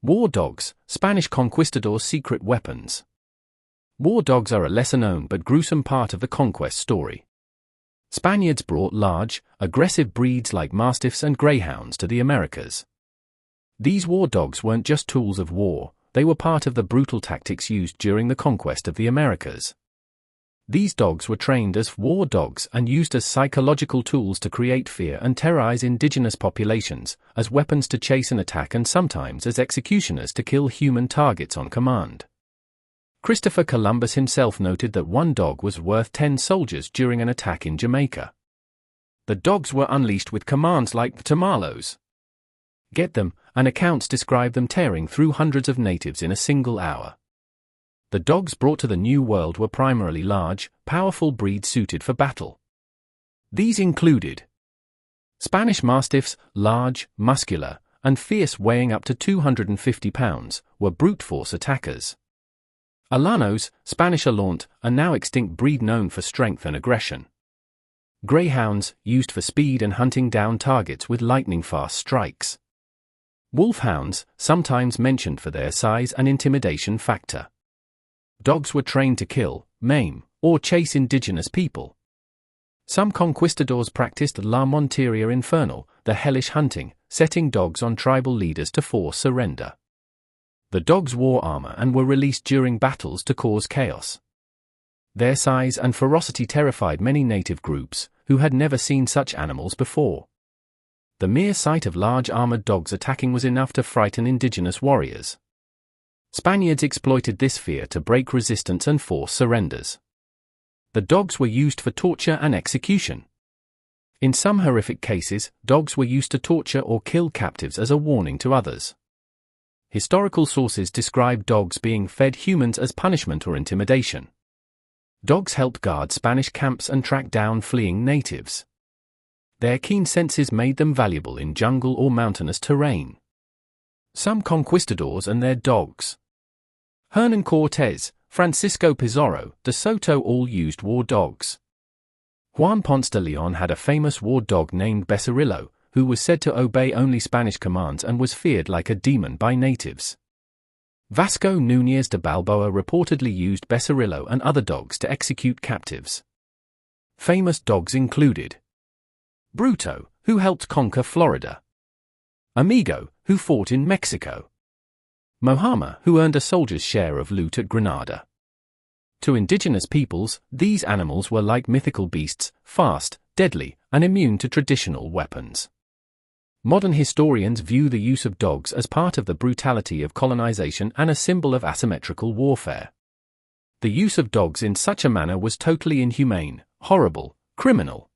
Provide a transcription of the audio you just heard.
War dogs, Spanish conquistadors' secret weapons. War dogs are a lesser-known but gruesome part of the conquest story. Spaniards brought large, aggressive breeds like mastiffs and greyhounds to the Americas. These war dogs weren't just tools of war, they were part of the brutal tactics used during the conquest of the Americas. These dogs were trained as war dogs and used as psychological tools to create fear and terrorize indigenous populations, as weapons to chase and attack, and sometimes as executioners to kill human targets on command. Christopher Columbus himself noted that one dog was worth 10 soldiers during an attack in Jamaica. The dogs were unleashed with commands like "Tomalos, get them," and accounts describe them tearing through hundreds of natives in a single hour. The dogs brought to the New World were primarily large, powerful breeds suited for battle. These included Spanish Mastiffs, large, muscular, and fierce, weighing up to 250 pounds, were brute force attackers. Alanos, Spanish Alaunt, a now extinct breed known for strength and aggression. Greyhounds, used for speed and hunting down targets with lightning-fast strikes. Wolfhounds, sometimes mentioned for their size and intimidation factor. Dogs were trained to kill, maim, or chase indigenous people. Some conquistadors practiced la monteria infernal, the hellish hunting, setting dogs on tribal leaders to force surrender. The dogs wore armor and were released during battles to cause chaos. Their size and ferocity terrified many native groups, who had never seen such animals before. The mere sight of large armored dogs attacking was enough to frighten indigenous warriors. Spaniards exploited this fear to break resistance and force surrenders. The dogs were used for torture and execution. In some horrific cases, dogs were used to torture or kill captives as a warning to others. Historical sources describe dogs being fed humans as punishment or intimidation. Dogs helped guard Spanish camps and track down fleeing natives. Their keen senses made them valuable in jungle or mountainous terrain. Some conquistadors and their dogs. Hernan Cortés, Francisco Pizarro, de Soto all used war dogs. Juan Ponce de Leon had a famous war dog named Becerrillo, who was said to obey only Spanish commands and was feared like a demon by natives. Vasco Núñez de Balboa reportedly used Becerrillo and other dogs to execute captives. Famous dogs included Bruto, who helped conquer Florida. Amigo, who fought in Mexico. Mohammed, who earned a soldier's share of loot at Granada. To indigenous peoples, these animals were like mythical beasts, fast, deadly, and immune to traditional weapons. Modern historians view the use of dogs as part of the brutality of colonization and a symbol of asymmetrical warfare. The use of dogs in such a manner was totally inhumane, horrible, criminal,